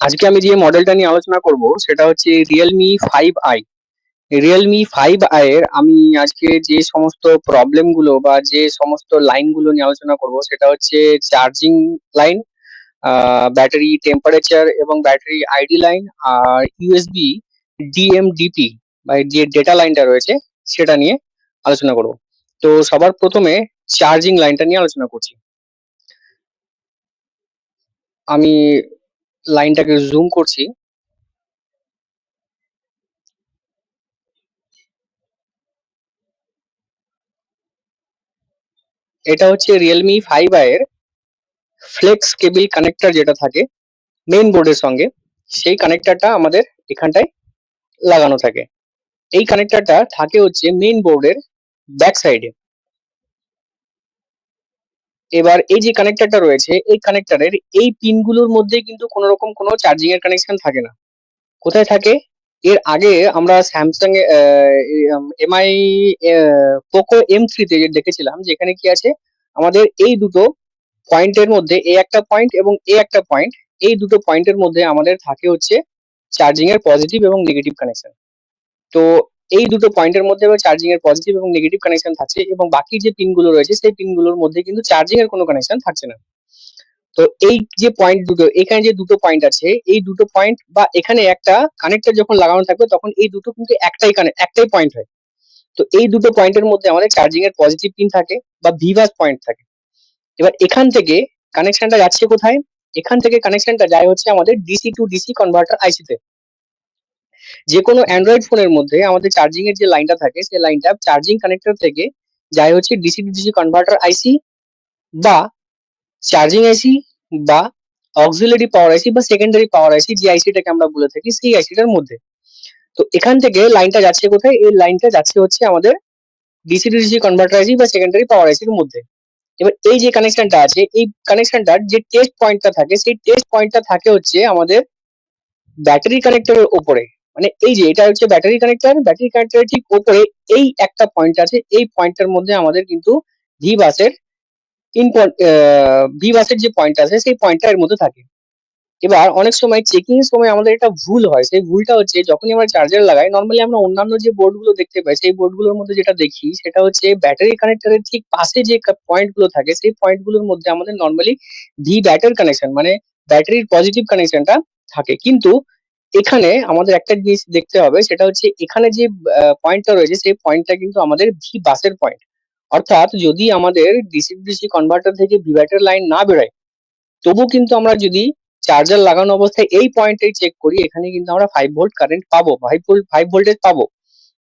আজকে আমি যে মডেলটা নিয়ে আলোচনা করব সেটা হচ্ছে Realme 5i। Realme 5i এর আমি আজকে যে সমস্ত প্রবলেম গুলো বা যে সমস্ত লাইন গুলো নিয়ে আলোচনা করব সেটা হচ্ছে চার্জিং লাইন, ব্যাটারি টেম্পারেচার এবং ব্যাটারি আইডি লাইন, আর ইউএসবি ডিএমডিপি বা যে ডেটা লাইনটা রয়েছে সেটা নিয়ে আলোচনা করব। তো সবার প্রথমে চার্জিং লাইনটা নিয়ে আলোচনা করছি। আমি লাইনটাকে জুম করছি। এটা হচ্ছে Realme 5i এর ফ্লেক্স কেবল কানেক্টর যেটা থাকে মেইন বোর্ডের সঙ্গে, সেই কানেক্টরটা আমাদের এখানটায় লাগানো থাকে। এই কানেক্টরটা থাকে হচ্ছে মেইন বোর্ডের ব্যাক সাইডে। এবার এই যে কানেক্টরটা রয়েছে এই কানেক্টরের এই পিনগুলোর মধ্যে কিন্তু কোনো রকম কোনো চার্জিং এর কানেকশন থাকে না। কোথায় থাকে? এর আগে আমরা স্যামসাং এমআই পোকো M3 তে দেখেছিলাম যেখানে কি আছে, আমাদের এই দুটো পয়েন্টের মধ্যে এ একটা পয়েন্ট এবং এ একটা পয়েন্ট, এই দুটো পয়েন্টের মধ্যে আমাদের থাকে হচ্ছে চার্জিং এর পজিটিভ এবং নেগেটিভ কানেকশন। তো এই দুটো পয়েন্টের মধ্যে চার্জিং এর পজিটিভ এবং নেগেটিভ কানেকশন থাকছে এবং বাকি যে পিনগুলো রয়েছে সেই পিনগুলোর মধ্যে কিন্তু চার্জিং এর কোনো কানেকশন থাকছে না। তো এই যে পয়েন্ট দুটো, এখানে যে দুটো পয়েন্ট আছে এই দুটো পয়েন্ট বা এখানে একটা কানেক্টর যখন লাগানো থাকবে তখন এই দুটো কিন্তু একটাই পয়েন্ট হয়। তো এই দুটো পয়েন্টের মধ্যে আমাদের চার্জিং এর পজিটিভ পিন থাকে বা ভিভাস পয়েন্ট থাকে। এবার এখান থেকে কানেকশনটা যাচ্ছে কোথায়? এখান থেকে কানেকশনটা যায় হচ্ছে আমাদের ডিসি টু ডিসি কনভার্টার আইসি তে। যে কোনো অ্যান্ড্রয়েড ফোনের মধ্যে আমাদের চার্জিং এর যে লাইনটা থাকে সেই লাইনটা চার্জিং কানেক্টর থেকে যায় হচ্ছে ডিসি টু ডিসি কনভার্টার আইসি বা চার্জিং আইসি বা অক্সিলারি পাওয়ার আইসি বা সেকেন্ডারি পাওয়ার আইসি, যে আইসিটাকে আমরা বলে থাকি সেই আইসিটার মধ্যে। তো এখান থেকে লাইনটা যাচ্ছে কোথায়? এই লাইনটা যাচ্ছে হচ্ছে আমাদের ডিসি টু ডিসি কনভার্টার আইসি বা সেকেন্ডারি পাওয়ার আইসির মধ্যে। এবার এই যে কানেকশনটা আছে এই কানেকশনটার যে টেস্ট পয়েন্টটা থাকে সেই টেস্ট পয়েন্টটা থাকে হচ্ছে আমাদের ব্যাটারি কানেক্টরের উপরে। মানে এই যে এটা হচ্ছে ব্যাটারি কানেক্টর, ব্যাটারি কানেক্টরের ঠিক উপরে এই একটা পয়েন্ট আছে, এই পয়েন্টটার মধ্যে আমাদের কিন্তু ভি বাসের ভি বাসের যে পয়েন্ট আছে সেই পয়েন্টটা এর মধ্যে থাকে। এবার অনেক সময় চেকিং এর সময় আমাদের একটা ভুল হয়, সেই ভুলটা হচ্ছে যখনই আমরা চার্জার লাগাই নর্মালি আমরা অন্যান্য যে বোর্ড গুলো দেখতে পাই সেই বোর্ড গুলোর মধ্যে যেটা দেখি সেটা হচ্ছে ব্যাটারি কানেক্টরের ঠিক পাশে যে পয়েন্ট গুলো থাকে সেই পয়েন্ট গুলোর মধ্যে আমাদের নর্মালি ভি ব্যাটার কানেকশন মানে ব্যাটারির পজিটিভ কানেকশনটা থাকে। কিন্তু এখানে আমাদের একটা জিনিস দেখতে হবে, সেটা হচ্ছে এখানে যে পয়েন্টটা রয়েছে সেই পয়েন্টটা কিন্তু আমাদের ভি বাসের পয়েন্ট। অর্থাৎ যদি আমাদের ডিসি ডিসি কনভার্টার থেকে ভি ব্যাটারি লাইন না বেরোয় তবু কিন্তু আমরা যদি চার্জার লাগানো অবস্থায় এই পয়েন্টটাই চেক করি এখানে কিন্তু আমরা 5 ভোল্ট কারেন্ট পাবো, 5 ভোল্টেজ পাবো।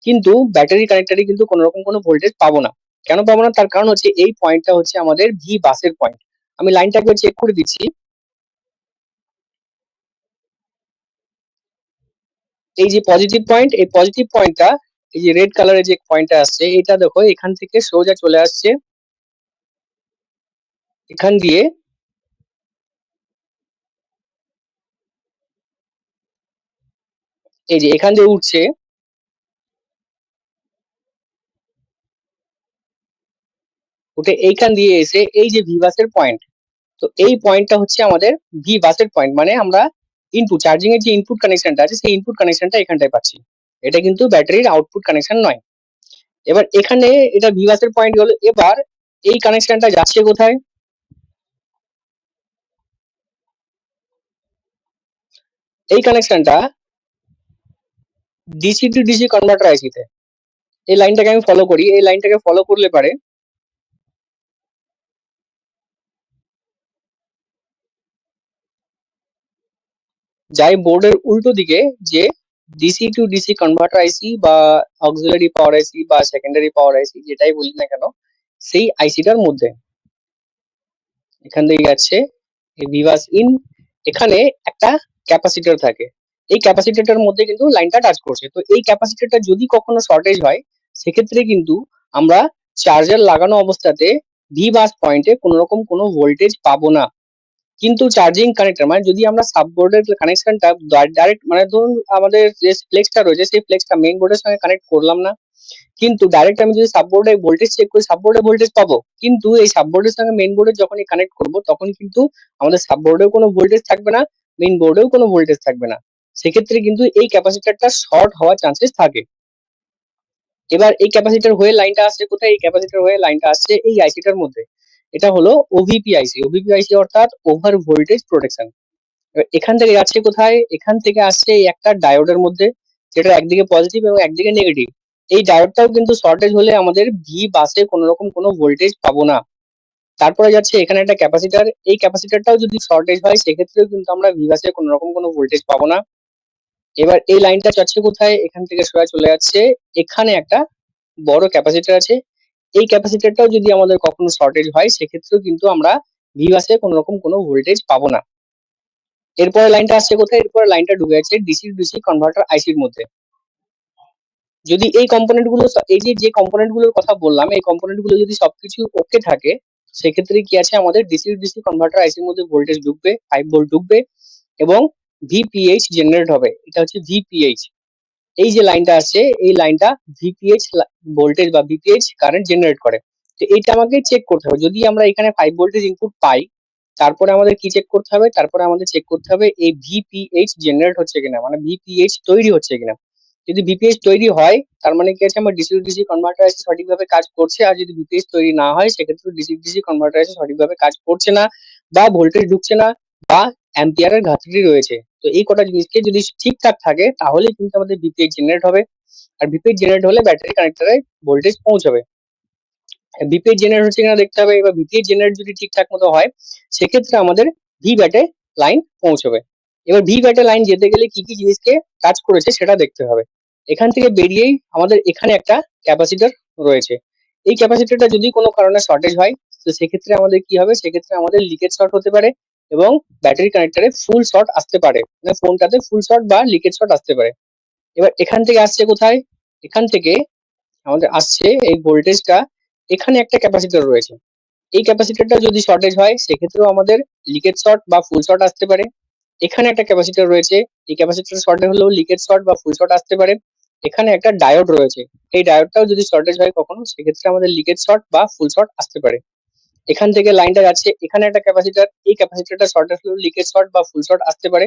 কিন্তু ব্যাটারি কানেক্টরে কিন্তু কোনো রকম কোনো ভোল্টেজ পাবো না। কেন পাবো না? তার কারণ হচ্ছে এই পয়েন্টটা হচ্ছে আমাদের ভি বাসের পয়েন্ট। আমি লাইনটা একবার চেক করে দিচ্ছি। এই যে পজিটিভ পয়েন্ট, এই পজিটিভ পয়েন্টটা এই যে রেড কালারের যে পয়েন্টটা আসছে এটা দেখো এখান থেকে সোজা চলে আসছে এখান দিয়ে, এই যে এখান দিয়ে উঠছে, উঠে এইখান দিয়ে এসে এই যে ভি বাসের পয়েন্ট। তো এই পয়েন্টটা হচ্ছে আমাদের ভি বাসের পয়েন্ট, মানে আমরা ইনপুট চার্জিং এর যে ইনপুট কানেকশনটা আছে সেই ইনপুট কানেকশনটা এখানটায় পাচ্ছি। এটা কিন্তু ব্যাটারির আউটপুট কানেকশন নয়। এবার এখানে এটা ভি বাসের পয়েন্ট হলো। এবার এই কানেকশনটা যাচ্ছে কোথায়? এই কানেকশনটা ডিসি টু ডিসি কনভার্টার আইসিতে। এই লাইনটাকে আমি ফলো করি, এই লাইনটাকে ফলো করলে পারে যাই বোর্ডের উল্টো দিকে যে ডিসি টু ডিসি কনভার্টার আইসি বা অক্সিলারি পাওয়ার আইসি বা সেকেন্ডারি পাওয়ার আইসি যেটাই বলি না কেন সেই আইসিটার মধ্যে এখান থেকে যাচ্ছে এই ভিভাস ইন। এখানে একটা ক্যাপাসিটর থাকে, এই ক্যাপাসিটরটার মধ্যে কিন্তু লাইনটা টাচ করছে। তো এই ক্যাপাসিটরটা যদি কখনো শর্টেজ হয় সেক্ষেত্রে কিন্তু আমরা চার্জার লাগানো অবস্থাতে ভি বাস পয়েন্টে কোনো রকম কোনো ভোল্টেজ পাবো না। কিন্তু চার্জিং কানেক্টর মানে যদি আমরা সাববোর্ডের কানেকশনটা ডাইরেক্ট মানে ধরুন আমাদের যে ফ্লেক্সটা রয়েছে সেই ফ্লেক্সটা মেইন বোর্ডের সঙ্গে কানেক্ট করলাম না, কিন্তু ডাইরেক্ট আমি যদি সাববোর্ডে ভোল্টেজ চেক করি সাববোর্ডে ভোল্টেজ পাবো। কিন্তু এই সাববোর্ডের সঙ্গে মেইন বোর্ডের যখনই কানেক্ট করব তখন কিন্তু আমাদের সাববোর্ডেও কোনো ভোল্টেজ থাকবে না মেইন বোর্ডেও কোনো ভোল্টেজ থাকবে না, সেক্ষেত্রে কিন্তু এই ক্যাপাসিটরটা শর্ট হওয়ার চান্সেস থাকে। এবার এই ক্যাপাসিটর হয়ে লাইনটা আসছে কোথায়? এই ক্যাপাসিটর হয়ে লাইনটা আসছে এই আইসিটার মধ্যে। এটা হলো ওভিপি আইসি। ওভিপি আইসি অর্থাৎ ওভার ভোল্টেজ প্রোটেকশন। এবার এখান থেকে যাচ্ছে কোথায়? এখান থেকে আসছে এই একটা ডায়োডের মধ্যে, যেটা একদিকে পজিটিভ এবং একদিকে নেগেটিভ। এই ডায়োডটাও কিন্তু শর্টেজ হলে আমাদের ভি বাসে কোনো রকম কোনো ভোল্টেজ পাবো না। তারপরে যাচ্ছে এখানে একটা ক্যাপাসিটর, এই ক্যাপাসিটরটাও যদি শর্টেজ হয় সেক্ষেত্রেও কিন্তু আমরা ভি বাসে কোনো রকম কোনো ভোল্টেজ পাবো না। এবার এই লাইনটা যাচ্ছে কোথায়? এখান থেকে সোজা চলে যাচ্ছে এখানে একটা বড় ক্যাপাসিটর আছে। এই ক্যাপাসিটরটাও যদি আমাদের কখনো শর্টেজ হয় সেক্ষেত্রেও কিন্তু আমরা ভি বাসে কোনো রকম কোনো ভোল্টেজ পাবো না। এরপরে লাইনটা আসছে কোথায়? এরপরে লাইনটা ঢুকে যাচ্ছে ডিসি ডিসি কনভার্টার আইসির মধ্যে। যদি এই কম্পোনেন্ট গুলো, এই যে কম্পোনেন্ট গুলোর কথা বললাম, এই কম্পোনেন্ট গুলো যদি সবকিছু ওকে থাকে সেক্ষেত্রে কি আছে? আমাদের ডিসি ডিসি কনভার্টার আইসির মধ্যে ভোল্টেজ ঢুকবে, 5 ভোল্ট ঢুকবে এবং ভিপিএইচ জেনারেট হবে। এটা হচ্ছে ভিপিএইচ। এই যে লাইনটা আসছে এই লাইনটা ভিপিএইচ ভোল্টেজ বা ভিপিএইচ কারেন্ট জেনারেট করে। তো এইটা আমাকে চেক করতে হবে। যদি আমরা এখানে 5 ভোল্টেজ ইনপুট পাই, তারপরে আমাদের কি চেক করতে হবে? তারপরে আমাদের চেক করতে হবে এই ভিপিএইচ জেনারেট হচ্ছে কিনা, মানে ভিপিএইচ তৈরি হচ্ছে কিনা। যদি ভিপিএইচ তৈরি হয় তার মানে কি আছে? আমার ডিসি ডিসি কনভার্টার আছে সঠিকভাবে কাজ করছে। আর যদি ভিপিএইচ তৈরি না হয় সেক্ষেত্রে ডিসি ডিসি কনভার্টার আছে সঠিকভাবে কাজ করছে না, বা ভোল্টেজ ঢুকছে না, বা অ্যাম্পিয়ারের ঘাটতি রয়েছে। তো এই কটা জিনিসকে যদি ঠিকঠাক থাকে তাহলে কিন্তু আমাদের ভিপিএইচ জেনারেট হবে। আর ভিপিএইচ জেনারেট হলে ব্যাটারি কানেক্টরে ভোল্টেজ পৌঁছাবে। ভিপিএইচ জেনারেট হচ্ছে কিনা দেখতে হবে। এবার ভিপিএইচ জেনারেট যদি ঠিকঠাক মতো হয় সেক্ষেত্রে আমাদের ভি ব্যাটে লাইন পৌঁছবে। এবার ভি ব্যাটে লাইন যেতে গেলে কি কি জিনিসকে কাজ করেছে সেটা দেখতে হবে। এখান থেকে বেরিয়েই আমাদের এখানে একটা ক্যাপাসিটর রয়েছে। এই ক্যাপাসিটরটা যদি কোনো কারণে শর্টেজ হয় তো সেক্ষেত্রে আমাদের কি হবে? সেক্ষেত্রে আমাদের লিকেজ শর্ট হতে পারে এবং ব্যাটারি কানেক্টরে ফুল শর্ট আসতে পারে, মানে ফোনটাতে ফুল শর্ট বা লিকেজ শর্ট আসতে পারে। এবার এখান থেকে আসছে কোথায়? এখান থেকে আমাদের আসছে এই ভোল্টেজটা, এখানে একটা ক্যাপাসিটর রয়েছে। এই ক্যাপাসিটরটা যদি শর্টেজ হয় সেক্ষেত্রেও আমাদের লিকেজ শর্ট বা ফুল শর্ট আসতে পারে। এখানে একটা ক্যাপাসিটর রয়েছে, এই ক্যাপাসিটর শর্টেজ হলেও লিকেজ শর্ট বা ফুল শর্ট আসতে পারে। এখানে একটা ডায়োড রয়েছে, এই ডায়োডটাও যদি শর্টেজ হয় কখনো সেক্ষেত্রে আমাদের লিকেজ শর্ট বা ফুল শর্ট আসতে পারে। এখান থেকে লাইনটা যাচ্ছে এখানে একটা ক্যাপাসিটর, এই ক্যাপাসিটরটা শর্টেজ হলেও লিকেজ শর্ট বা ফুল শর্ট আসতে পারে।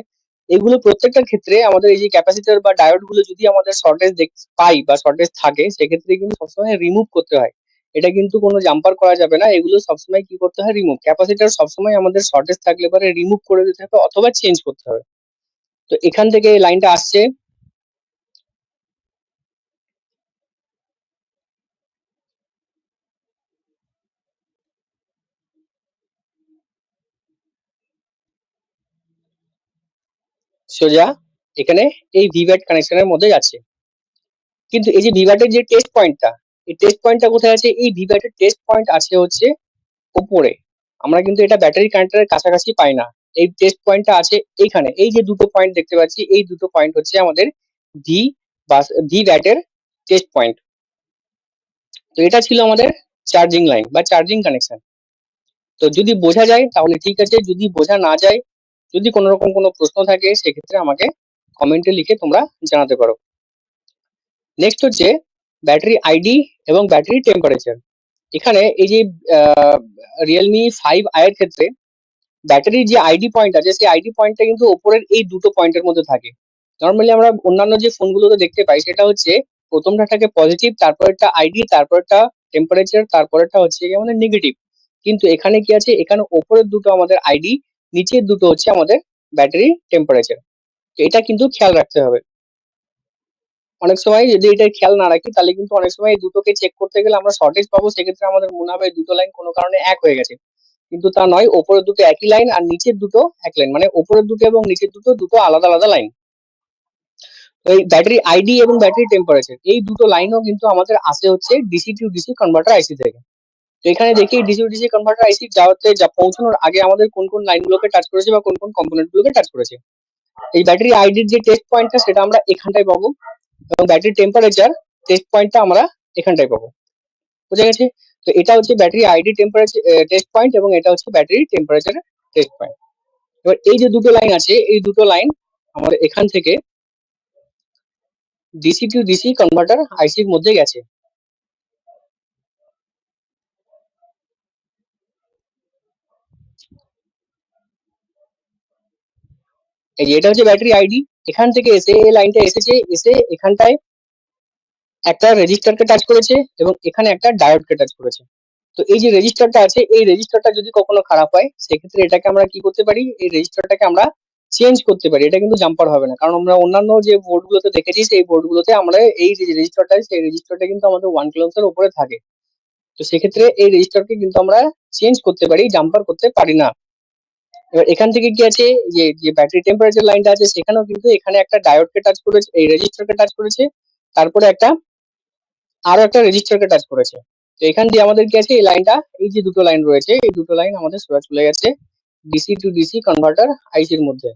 এগুলো প্রত্যেকটার ক্ষেত্রে আমাদের এই যে ক্যাপাসিটর বা ডায়োড গুলো যদি আমাদের শর্টেজ পাই বা শর্টেজ থাকে সেক্ষেত্রে কিন্তু সবসময় রিমুভ করতে হয়। এটা কিন্তু কোনো জাম্পার করা যাবে না, এগুলো সবসময় কি করতে হয়? রিমুভ। ক্যাপাসিটর সবসময় আমাদের শর্টেজ থাকলে পরে রিমুভ করে দিতে হবে অথবা চেঞ্জ করতে হবে। তো এখান থেকে এই লাইনটা আসছে সোজা এখানে এই ভিভ্যাট কানেকশনের মধ্যে যাচ্ছে। কিন্তু এই যে ভিভ্যাটের যে টেস্ট পয়েন্টটা, এই টেস্ট পয়েন্টটা কোথায় আছে? এই ভিভ্যাটের টেস্ট পয়েন্ট আছে হচ্ছে উপরে। আমরা কিন্তু এটা ব্যাটারি কানেক্টরের কাছাকাছি পাই না। এই টেস্ট পয়েন্টটা আছে এইখানে। এই যে দুটো পয়েন্ট দেখতে পাচ্ছি এই দুটো পয়েন্ট হচ্ছে আমাদের ভি বা ভি ব্যাটের টেস্ট পয়েন্ট। তো এটা ছিল আমাদের চার্জিং লাইন বা চার্জিং কানেকশন। তো যদি বোঝা যায় তাহলে ঠিক আছে, যদি বোঝা না যায়, যদি কোনো রকম কোনো প্রশ্ন থাকে সেক্ষেত্রে আমাকে কমেন্টে লিখে তোমরা জানাতে পারো। নেক্সট হচ্ছে ব্যাটারি আইডি এবং ব্যাটারি টেম্পারেচার। এখানে এই যে রিয়েলমি 5i এর ক্ষেত্রে ব্যাটারির যে আইডি পয়েন্ট আছে সেই আইডি পয়েন্টটা কিন্তু উপরের এই দুটো পয়েন্টের মধ্যে থাকে। নর্মালি আমরা অন্যান্য যে ফোনগুলোতে দেখতে পাই সেটা হচ্ছে প্রথমটা থাকে পজিটিভ, তারপরেরটা আইডি, তারপরেরটা টেম্পারেচার, তারপরেরটা হচ্ছে গিয়ে আমাদের নেগেটিভ। কিন্তু এখানে কি আছে? এখানে উপরের দুটো আমাদের আইডি, নিচের দুটো হচ্ছে আমাদের ব্যাটারি টেম্পারেচার। তো এটা কিন্তু খেয়াল রাখতে হবে। অনেক সময় যদি এটা খেয়াল না রাখি তাহলে কিন্তু অনেক সময় এই দুটোকে চেক করতে গেলে আমরা শর্টেজ পাবো, সেক্ষেত্রে আমাদের মনে হবে এই দুটো লাইন কোনো কারণে এক হয়ে গেছে। কিন্তু তা নয়, ওপরের দুটো একই লাইন আর নিচের দুটো এক লাইন, মানে ওপরের দুটো এবং নিচের দুটো দুটো আলাদা আলাদা লাইন। এই ব্যাটারি আইডি এবং ব্যাটারি টেম্পারেচার এই দুটো লাইনও কিন্তু আমাদের আসে হচ্ছে ডিসি টু ডিসি কনভার্টার আইসি থেকে। তো এখানে দেখি ডিসি টু ডিসি কনভার্টার আইসি যাওয়াতে যা পৌঁছানোর আগে আমাদের কোন কোন লাইনগুলোকে টাচ করেছে বা কোন কোন কম্পোনেন্ট গুলোকে টাচ করেছে। এই ব্যাটারি আইডির যে টেস্ট পয়েন্টটা সেটা আমরা এখানটায় পাবো এবং ব্যাটারি টেম্পারেচার টেস্ট পয়েন্টটা আমরা এখানটায় পাবো। বুঝা গেছে? তো এটা হচ্ছে battery ID temperature test point এবং এটা হচ্ছে ব্যাটারি টেম্পারেচার টেস্ট পয়েন্ট। এবার এই যে দুটো লাইন আছে এই দুটো লাইন আমাদের এখান থেকে ডিসি টু ডিসি কনভার্টার আইসির মধ্যে গেছে। এই যে এটা হচ্ছে ব্যাটারি আইডি। এখান থেকে এসে এই লাইনটা এসেছে, এসে এখানটায় একটা রেজিস্টারকে টাচ করেছে এবং এখানে একটা ডায়োডকে টাচ করেছে। তো এই যে রেজিস্টারটা আছে, এই রেজিস্টারটা যদি কখনো খারাপ হয় সেক্ষেত্রে এটাকে আমরা কি করতে পারি, এই রেজিস্টারটাকে আমরা চেঞ্জ করতে পারি। এটা কিন্তু জাম্পার হবে না, কারণ আমরা অন্যান্য যে বোর্ড গুলোতে দেখেছি সেই বোর্ড গুলোতে আমরা এই যে রেজিস্টারটা সেই রেজিস্টারটা কিন্তু আমাদের 1 কিলো এর উপরে থাকে। তো সেক্ষেত্রে এই রেজিস্টারকে কিন্তু আমরা চেঞ্জ করতে পারি, জাম্পার করতে পারি না। এবার এখান থেকে কি আছে, যে যে ব্যাটারি টেম্পারেচার লাইনটা আছে সেখানেও কিন্তু এখানে একটা ডায়োডকে টাচ করেছে, এই রেজিস্টারকে টাচ করেছে, তারপরে একটা আরো একটা রেজিস্টারকে টাচ করেছে। তো এখান দিয়ে আমাদের কি আছে, এই লাইনটা, এই যে দুটো লাইন রয়েছে এই দুটো লাইন আমাদের সোজা চলে গেছে ডিসি টু ডিসি কনভার্টার আইসির মধ্যে,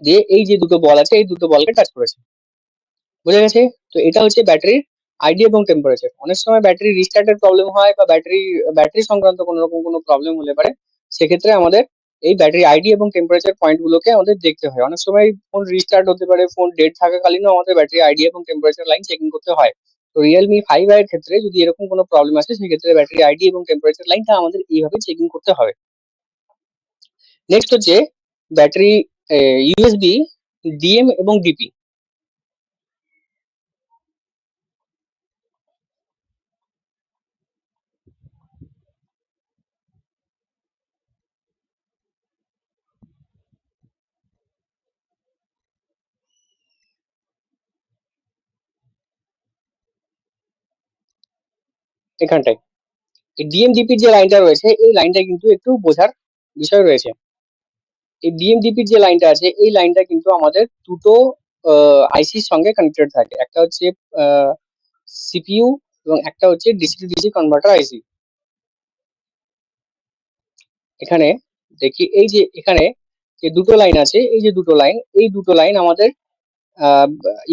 দিয়ে এই যে দুটো বল আছে এই দুটো বলকে টাচ করেছে। বোঝা গেছে? তো এটা হচ্ছে ব্যাটারির আইডি এবং টেম্পারেচার। অনেক সময় ব্যাটারি রিস্টার্টের প্রবলেম হয় বা ব্যাটারি সংক্রান্ত কোনো রকম কোনো প্রবলেম হলে পারে, সেক্ষেত্রে আমাদের এই ব্যাটারি আইডি এবং টেম্পারেচার পয়েন্ট গুলোকে আমাদের দেখতে হয়। অনেক সময় ফোন রিস্টার্ট হতে পারে, ফোন ডেড থাকাকালীনও আমাদের ব্যাটারি আইডি এবং টেম্পারেচার লাইন চেকিং করতে হয়। তো রিয়েলমি 5i এর ক্ষেত্রে যদি এরকম কোনো প্রবলেম আসে সেক্ষেত্রে ব্যাটারি আইডি এবং টেম্পারেচার লাইনটা আমাদের এইভাবে চেকিং করতে হবে। নেক্সট হচ্ছে ব্যাটারি ইউএসবি ডিএম এবং ডিপি। এখানটায় এই ডিএমডিপির যে লাইনটা রয়েছে এই লাইনটা কিন্তু একটু বোঝার বিষয় রয়েছে। এই ডিএমডিপির যে লাইনটা আছে এই লাইনটা কিন্তু আমাদের দুটো আইসির সঙ্গে কানেক্টেড থাকে। একটা হচ্ছে সিপিইউ এবং একটা হচ্ছে ডিসি টু ডিসি কনভার্টার আইসি। এখানে দেখি এই যে এখানে যে দুটো লাইন আছে, এই যে দুটো লাইন, এই দুটো লাইন আমাদের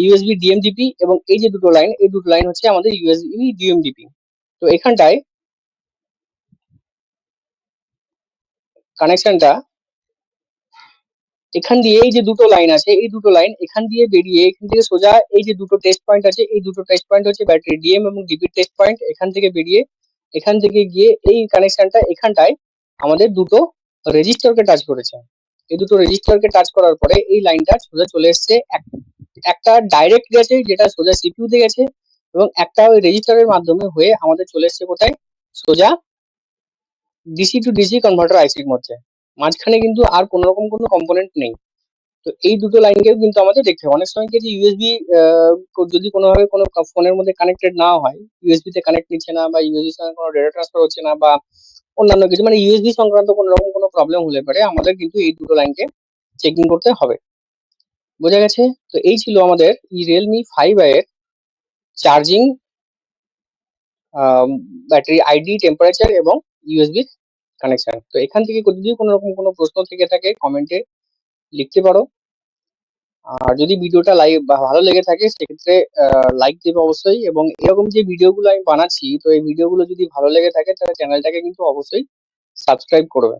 ইউএসবি ডিএমডিপি, এবং এই যে দুটো লাইন এই দুটো লাইন হচ্ছে আমাদের ইউএসবি ডিএমডিপি। তো এখানটায় কানেকশনটা এখান দিয়ে এই যে দুটো লাইন আছে এই দুটো লাইন এখান দিয়ে বেরিয়ে এখান থেকে সোজা এই যে দুটো টেস্ট পয়েন্ট আছে এই দুটো টেস্ট পয়েন্ট হচ্ছে ব্যাটারি ডিএম এবং ডিপি টেস্ট পয়েন্ট। এখান থেকে বেরিয়ে এখান থেকে গিয়ে এই কানেকশনটা এখানটায় আমাদের দুটো রেজিস্টারকে টাচ করেছে। এই দুটো রেজিস্টারকে টাচ করার পরে এই লাইনটা সোজা চলে এসছে একটা ডাইরেক্ট গেছে যেটা সোজা সিপিইউ তে গেছে, এবং একটা ওই রেজিস্টারের মাধ্যমে হয়ে আমাদের চলে এসছে কোথায়, সোজা ডিসি টু ডিসি কনভার্টার আইসির মধ্যে। মাঝখানে কিন্তু আর কোনো রকম কোনো কম্পোনেন্ট নেই। তো এই দুটো লাইনকেও কিন্তু আমাদের দেখতে হবে। অনেক সময় কি যে ইউএসবি যদি কোনোভাবে কোনো ফোনের মধ্যে কানেক্টেড না হয়, ইউএসবি তে কানেক্ট নিচ্ছে না বা ইউএসবি সঙ্গে কোনো ডেটা ট্রান্সফার হচ্ছে না বা অন্যান্য কিছু, মানে ইউএসবি সংক্রান্ত কোনো রকম কোনো প্রবলেম হলে পারে আমাদের কিন্তু এই দুটো লাইনকে চেকিং করতে হবে। বোঝা গেছে? তো এই ছিল আমাদের এই রিয়েলমি 5i এর চার্জিং, ব্যাটারি আইডি, টেম্পারেচার এবং ইউএসবি কানেকশন। তো এখান থেকে যদি কোনো রকম কোনো প্রশ্ন থেকে থাকে কমেন্টে লিখতে পারো। আর যদি ভিডিওটা ভালো লেগে থাকে সেক্ষেত্রে লাইক দেবে অবশ্যই, এবং এরকম যে ভিডিওগুলো আমি বানাচ্ছি তো এই ভিডিওগুলো যদি ভালো লেগে থাকে তাহলে চ্যানেলটাকে কিন্তু অবশ্যই সাবস্ক্রাইব করবে।